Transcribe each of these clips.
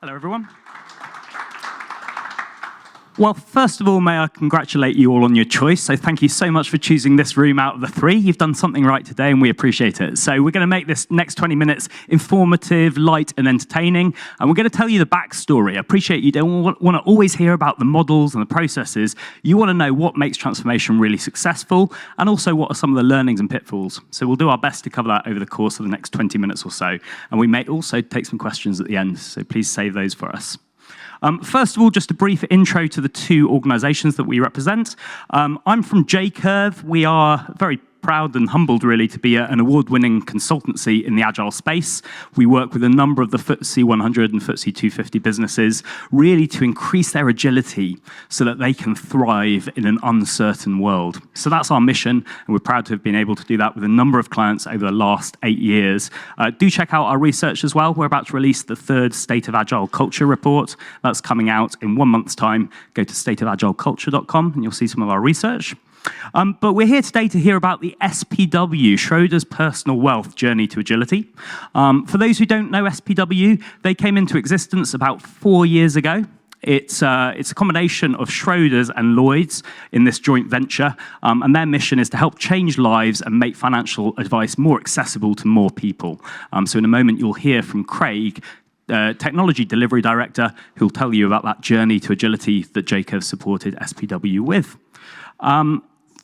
Hello, everyone. Well, first of all, may I congratulate you all on your choice. So thank you so much for choosing this room out of the three. You've done something right today, and we appreciate it. So we're going to make this next 20 minutes informative, light, and entertaining. And we're going to tell you the backstory. I appreciate you don't want to always hear about the models and the processes. You want to know what makes transformation really successful, and also what are some of the learnings and pitfalls. So we'll do our best to cover that over the course of the next 20 minutes or so. And we may also take some questions at the end, so please save those for us. First of all, just a brief intro to the two organizations that we represent. I'm from J-Curve. We are very proud and humbled, really, to be an award-winning consultancy in the agile space. We work with a number of the FTSE 100 and FTSE 250 businesses, really to increase their agility so that they can thrive in an uncertain world. So that's our mission, and we're proud to have been able to do that with a number of clients over the last 8 years. Do check out our research as well. We're about to release the third State of Agile Culture report. That's coming out in 1 month's time. Go to stateofagileculture.com, and you'll see some of our research. But we're here today to hear about the SPW, Schroders Personal Wealth Journey to Agility. For those who don't know SPW, they came into existence about 4 years ago. It's a combination of Schroders and Lloyds in this joint venture, and their mission is to help change lives and make financial advice more accessible to more people. So in a moment, you'll hear from Craig, Technology Delivery Director, who'll tell you about that journey to agility that J-Curve supported SPW with.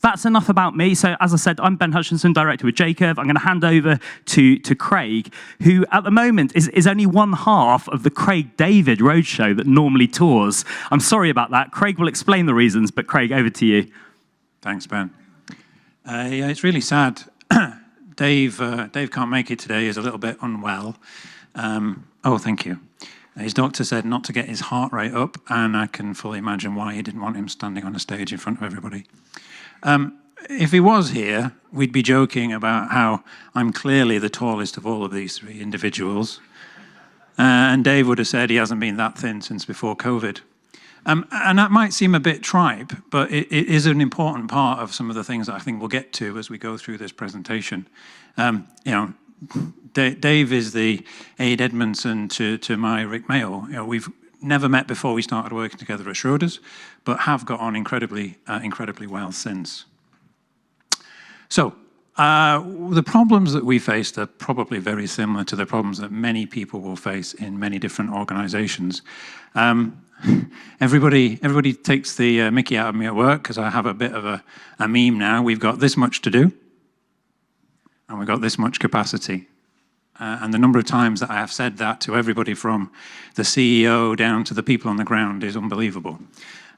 That's enough about me. So as I said, I'm Ben Hutchinson, Director with J-Curve. I'm going to hand over to Craig, who at the moment is only one half of the Craig David Roadshow that normally tours. I'm sorry about that. Craig will explain the reasons, but Craig, over to you. Thanks, Ben. Yeah, it's really sad. Dave can't make it today. He's a little bit unwell. Oh, thank you. His doctor said not to get his heart rate up, and I can fully imagine why he didn't want him standing on a stage in front of everybody. If he was here, we'd be joking about how I'm clearly the tallest of all of these three individuals. And Dave would have said he hasn't been that thin since before COVID. And that might seem a bit tripe, but it is an important part of some of the things that I think we'll get to as we go through this presentation. Dave is the Aid Edmondson to my Rick Mail. We've never met before we started working together at Schroders, but have got on incredibly well since. So the problems that we faced are probably very similar to the problems that many people will face in many different organizations. Everybody takes the mickey out of me at work because I have a bit of a meme now. We've got this much to do, and we've got this much capacity. And the number of times that I have said that to everybody from the CEO down to the people on the ground is unbelievable.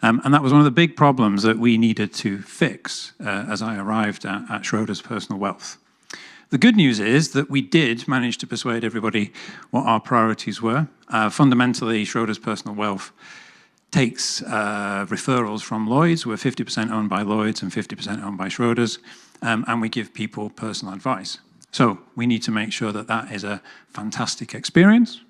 And that was one of the big problems that we needed to fix as I arrived at Schroders Personal Wealth. The good news is that we did manage to persuade everybody what our priorities were. Fundamentally, Schroders Personal Wealth takes referrals from Lloyds. We're 50% owned by Lloyds and 50% owned by Schroders, and we give people personal advice. So we need to make sure that that is a fantastic experience.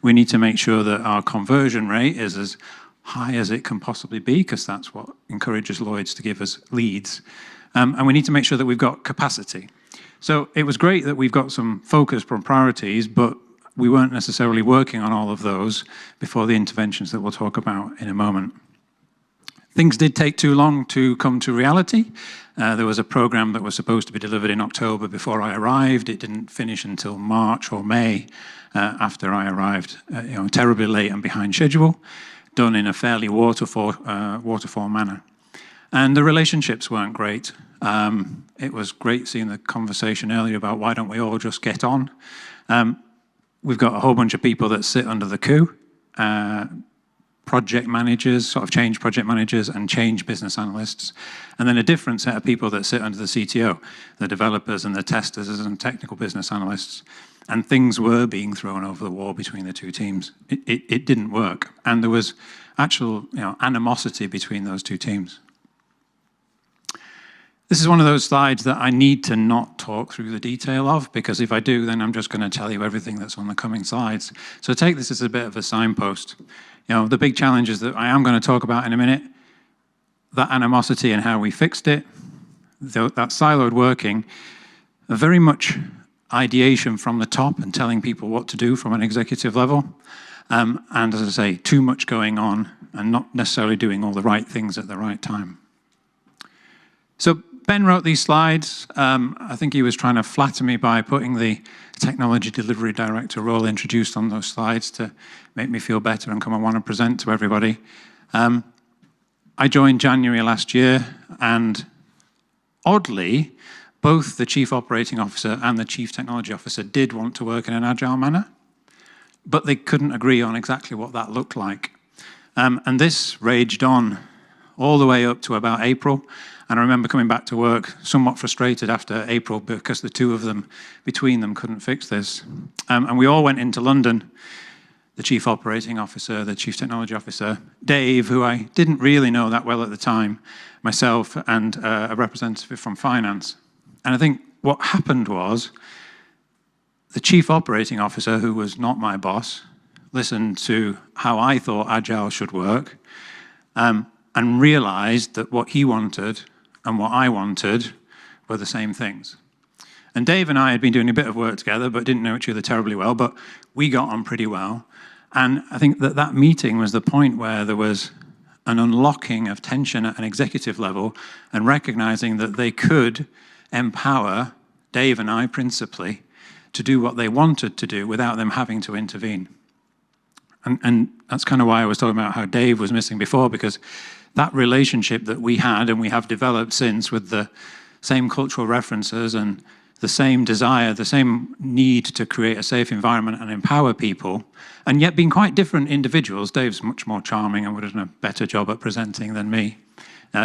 We need to make sure that our conversion rate is as high as it can possibly be, because that's what encourages Lloyds to give us leads. And we need to make sure that we've got capacity. So it was great that we've got some focus on priorities, but we weren't necessarily working on all of those before the interventions that we'll talk about in a moment. Things did take too long to come to reality. There was a program that was supposed to be delivered in October before I arrived. It didn't finish until March or May after I arrived, terribly late and behind schedule, done in a fairly waterfall manner. And the relationships weren't great. It was great seeing the conversation earlier about why don't we all just get on. We've got a whole bunch of people that sit under the coup. Project managers, sort of change project managers and change business analysts, and then a different set of people that sit under the CTO, the developers and the testers and technical business analysts. And things were being thrown over the wall between the two teams. It didn't work, and there was actual animosity between those two teams. This is one of those slides that I need to not talk through the detail of, because if I do, then I'm just going to tell you everything that's on the coming slides. So take this as a bit of a signpost. The big challenges that I am going to talk about in a minute, that animosity and how we fixed it, that siloed working, very much ideation from the top and telling people what to do from an executive level, And as I say, too much going on and not necessarily doing all the right things at the right time. So Ben wrote these slides. I think he was trying to flatter me by putting the technology delivery director role introduced on those slides to make me feel better and come and want to present to everybody. I joined January last year, and oddly, both the Chief Operating Officer and the Chief Technology Officer did want to work in an agile manner, but they couldn't agree on exactly what that looked like. And this raged on all the way up to about April. And I remember coming back to work somewhat frustrated after April because the two of them, between them, couldn't fix this. And we all went into London, the Chief Operating Officer, the Chief Technology Officer, Dave, who I didn't really know that well at the time, myself, and a representative from finance. And I think what happened was the Chief Operating Officer, who was not my boss, listened to how I thought Agile should work, and realized that what he wanted and what I wanted were the same things. And Dave and I had been doing a bit of work together, but didn't know each other terribly well, but we got on pretty well. And I think that that meeting was the point where there was an unlocking of tension at an executive level and recognizing that they could empower Dave and I principally to do what they wanted to do without them having to intervene. And that's kind of why I was talking about how Dave was missing before, because that relationship that we had and we have developed since with the same cultural references and the same desire, the same need to create a safe environment and empower people, and yet being quite different individuals. Dave's much more charming and would have done a better job at presenting than me.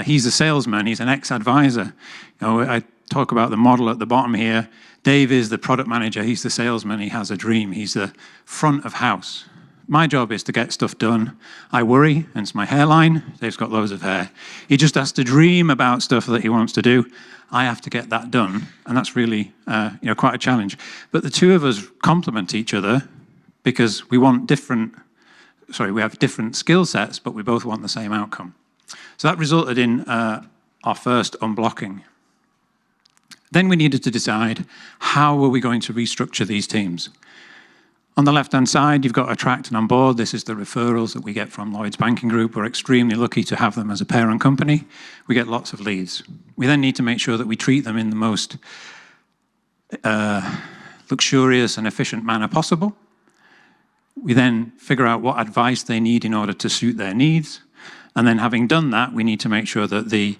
He's a salesman, he's an ex-advisor. You know, I talk about the model at the bottom here. Dave is the product manager, he's the salesman, he has a dream, he's the front of house. My job is to get stuff done. I worry, hence my hairline. Dave's got loads of hair. He just has to dream about stuff that he wants to do. I have to get that done, and that's really quite a challenge. But the two of us complement each other because we have different skill sets, but we both want the same outcome. So that resulted in our first unblocking. Then we needed to decide how were we going to restructure these teams. On the left-hand side, you've got Attract and Onboard. This is the referrals that we get from Lloyds Banking Group. We're extremely lucky to have them as a parent company. We get lots of leads. We then need to make sure that we treat them in the most luxurious and efficient manner possible. We then figure out what advice they need in order to suit their needs. And then having done that, we need to make sure that the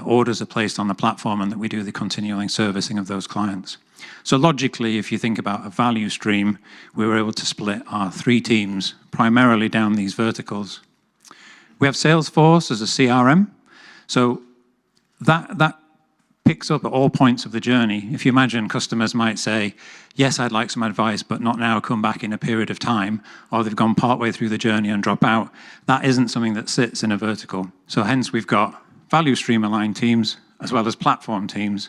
orders are placed on the platform and that we do the continuing servicing of those clients. So logically, if you think about a value stream, we were able to split our three teams primarily down these verticals. We have Salesforce as a CRM. So that picks up at all points of the journey. If you imagine customers might say, yes, I'd like some advice, but not now, come back in a period of time, or they've gone partway through the journey and drop out. That isn't something that sits in a vertical. So hence we've got value stream aligned teams as well as platform teams.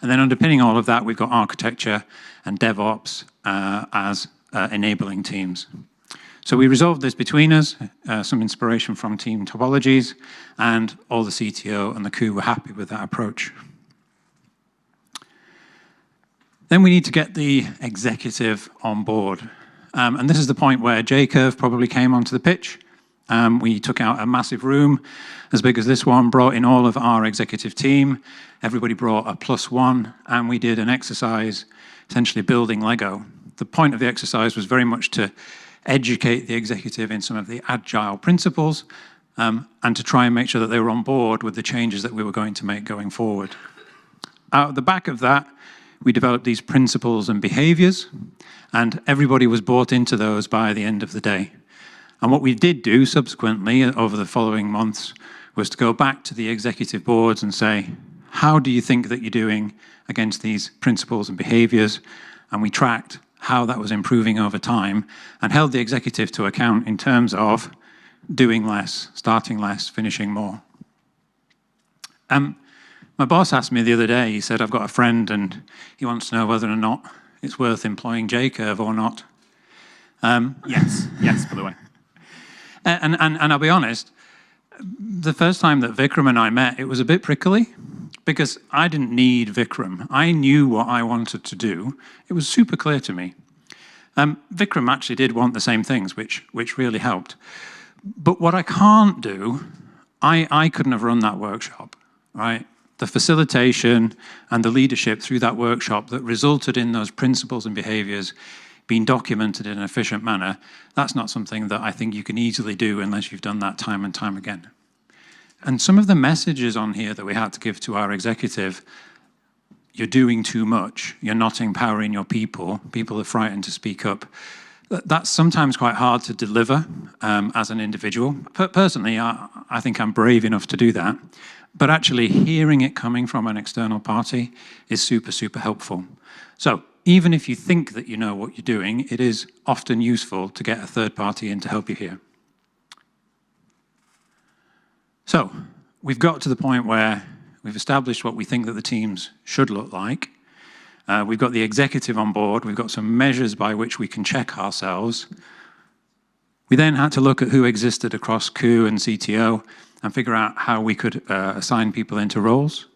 And then underpinning all of that, we've got architecture and DevOps as enabling teams. So we resolved this between us, some inspiration from team topologies, and all the CTO and the crew were happy with that approach. Then we need to get the executive on board. And this is the point where J-Curve probably came onto the pitch. We took out a massive room as big as this one, brought in all of our executive team. Everybody brought a +1, and we did an exercise, essentially building Lego. The point of the exercise was very much to educate the executive in some of the agile principles, and to try and make sure that they were on board with the changes that we were going to make going forward. Out of the back of that, we developed these principles and behaviors, and everybody was bought into those by the end of the day. And what we did do subsequently over the following months was to go back to the executive boards and say, how do you think that you're doing against these principles and behaviors? And we tracked how that was improving over time and held the executive to account in terms of doing less, starting less, finishing more. My boss asked me the other day, he said, I've got a friend and he wants to know whether or not it's worth employing J-Curve or not. Yes, by the way. And I'll be honest, the first time that Vikram and I met, it was a bit prickly because I didn't need Vikram. I knew what I wanted to do. It was super clear to me. Vikram actually did want the same things, which really helped. But what I can't do, I couldn't have run that workshop, right? The facilitation and the leadership through that workshop that resulted in those principles and behaviors being documented in an efficient manner, that's not something that I think you can easily do unless you've done that time and time again. And some of the messages on here that we had to give to our executive, you're doing too much, you're not empowering your people, people are frightened to speak up. That's sometimes quite hard to deliver as an individual. Personally, I think I'm brave enough to do that. But actually hearing it coming from an external party is super, super helpful. So even if you think that you know what you're doing, it is often useful to get a third party in to help you here. So we've got to the point where we've established what we think that the teams should look like. We've got the executive on board. We've got some measures by which we can check ourselves. We then had to look at who existed across Q and CTO and figure out how we could assign people into roles.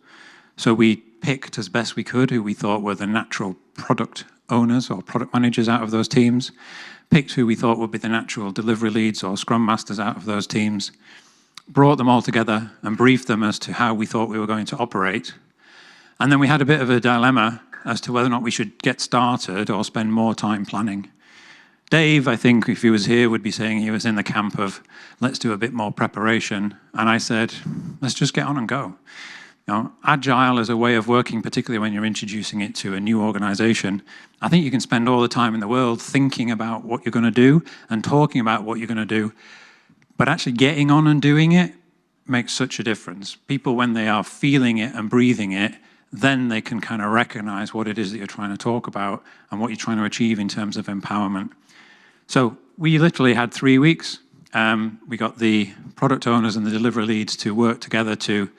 So we picked as best we could who we thought were the natural product owners or product managers out of those teams, picked who we thought would be the natural delivery leads or scrum masters out of those teams, brought them all together and briefed them as to how we thought we were going to operate. And then we had a bit of a dilemma as to whether or not we should get started or spend more time planning. Dave, I think, if he was here, would be saying he was in the camp of, let's do a bit more preparation. And I said, let's just get on and go. You know, agile as a way of working, particularly when you're introducing it to a new organization, I think you can spend all the time in the world thinking about what you're going to do and talking about what you're going to do. But actually getting on and doing it makes such a difference. People, when they are feeling it and breathing it, then they can kind of recognize what it is that you're trying to talk about and what you're trying to achieve in terms of empowerment. So we literally had 3 weeks. We got the product owners and the delivery leads to work together to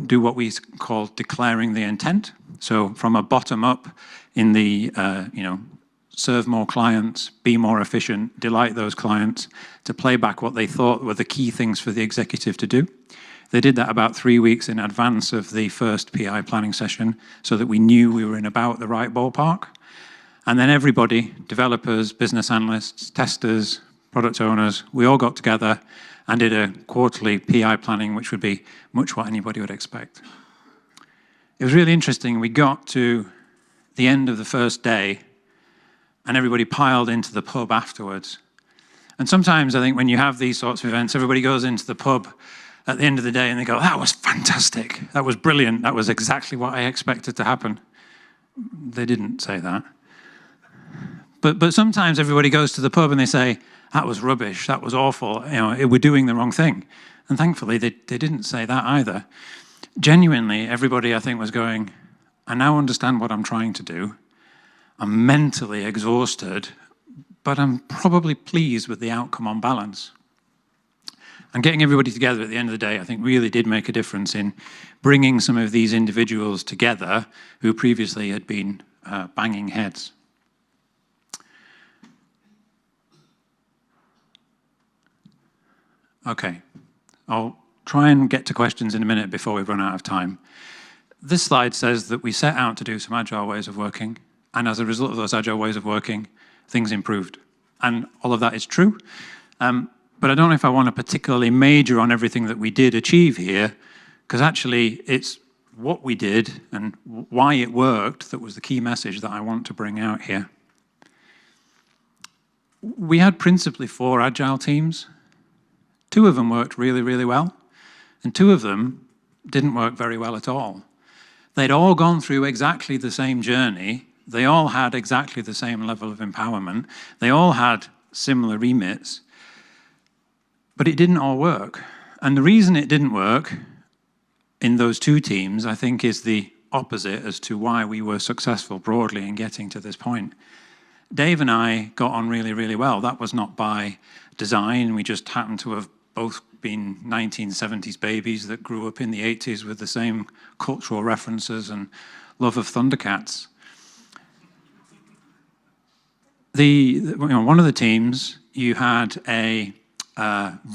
do what we call declaring the intent. So from a bottom up in the, serve more clients, be more efficient, delight those clients, to play back what they thought were the key things for the executive to do. They did that about 3 weeks in advance of the first PI planning session so that we knew we were in about the right ballpark. And then everybody, developers, business analysts, testers, product owners, we all got together and did a quarterly PI planning, which would be much what anybody would expect. It was really interesting. We got to the end of the first day and everybody piled into the pub afterwards. And sometimes I think when you have these sorts of events, everybody goes into the pub at the end of the day and they go, that was fantastic, that was brilliant, that was exactly what I expected to happen. They didn't say that. But sometimes everybody goes to the pub and they say, that was rubbish, that was awful, we're doing the wrong thing. And thankfully, they didn't say that either. Genuinely, everybody, I think, was going, I now understand what I'm trying to do. I'm mentally exhausted, but I'm probably pleased with the outcome on balance. And getting everybody together at the end of the day, I think, really did make a difference in bringing some of these individuals together who previously had been banging heads. Okay, I'll try and get to questions in a minute before we run out of time. This slide says that we set out to do some agile ways of working, and as a result of those agile ways of working, things improved. And all of that is true, but I don't know if I want to particularly major on everything that we did achieve here, because actually it's what we did and why it worked that was the key message that I want to bring out here. We had principally 4 agile teams. 2 of them worked really, really well, and 2 of them didn't work very well at all. They'd all gone through exactly the same journey. They all had exactly the same level of empowerment. They all had similar remits, but it didn't all work. And the reason it didn't work in those 2 teams, I think, is the opposite as to why we were successful broadly in getting to this point. Dave and I got on really, really well. That was not by design. We just happened to have both been 1970s babies that grew up in the 80s with the same cultural references and love of Thundercats. One of the teams, you had a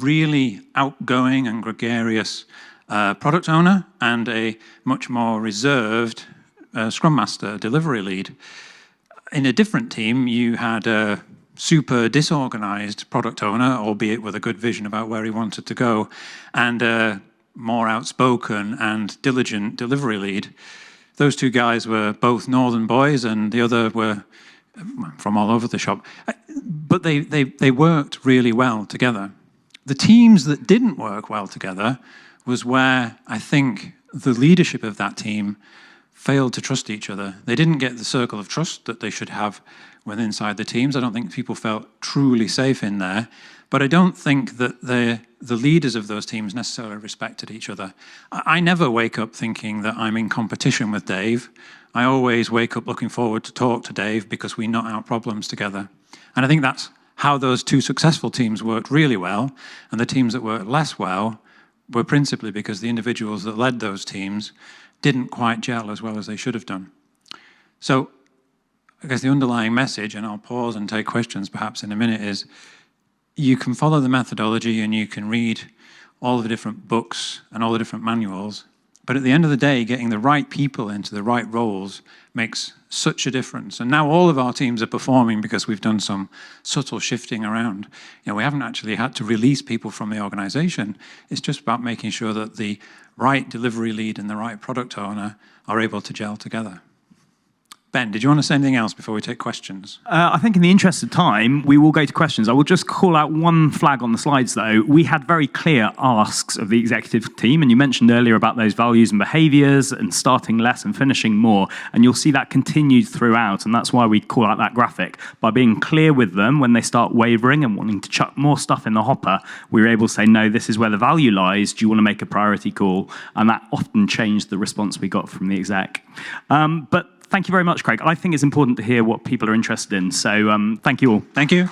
really outgoing and gregarious product owner and a much more reserved Scrum Master delivery lead. in a different team, you had a super disorganized product owner, albeit with a good vision about where he wanted to go, and a more outspoken and diligent delivery lead. Those two guys were both Northern boys, and the other were from all over the shop. But they worked really well together. The teams that didn't work well together was where I think the leadership of that team failed to trust each other. They didn't get the circle of trust that they should have within inside the teams. I don't think people felt truly safe in there. But I don't think that the leaders of those teams necessarily respected each other. I never wake up thinking that I'm in competition with Dave. I always wake up looking forward to talk to Dave because we nut out problems together. And I think that's how those two successful teams worked really well, and the teams that worked less well were principally because the individuals that led those teams didn't quite gel as well as they should have done. So I guess the underlying message, and I'll pause and take questions perhaps in a minute, is you can follow the methodology and you can read all the different books and all the different manuals, but at the end of the day, getting the right people into the right roles makes such a difference. And now all of our teams are performing because we've done some subtle shifting around. You know, we haven't actually had to release people from the organization. It's just about making sure that the right delivery lead and the right product owner are able to gel together. Ben, did you want to say anything else before we take questions? I think in the interest of time, we will go to questions. I will just call out one flag on the slides, though. We had very clear asks of the executive team, and you mentioned earlier about those values and behaviors and starting less and finishing more, and you'll see that continued throughout, and that's why we call out that graphic. By being clear with them when they start wavering and wanting to chuck more stuff in the hopper, we were able to say, no, this is where the value lies. Do you want to make a priority call? And that often changed the response we got from the exec. But thank you very much, Craig. I think it's important to hear what people are interested in. So thank you all. Thank you.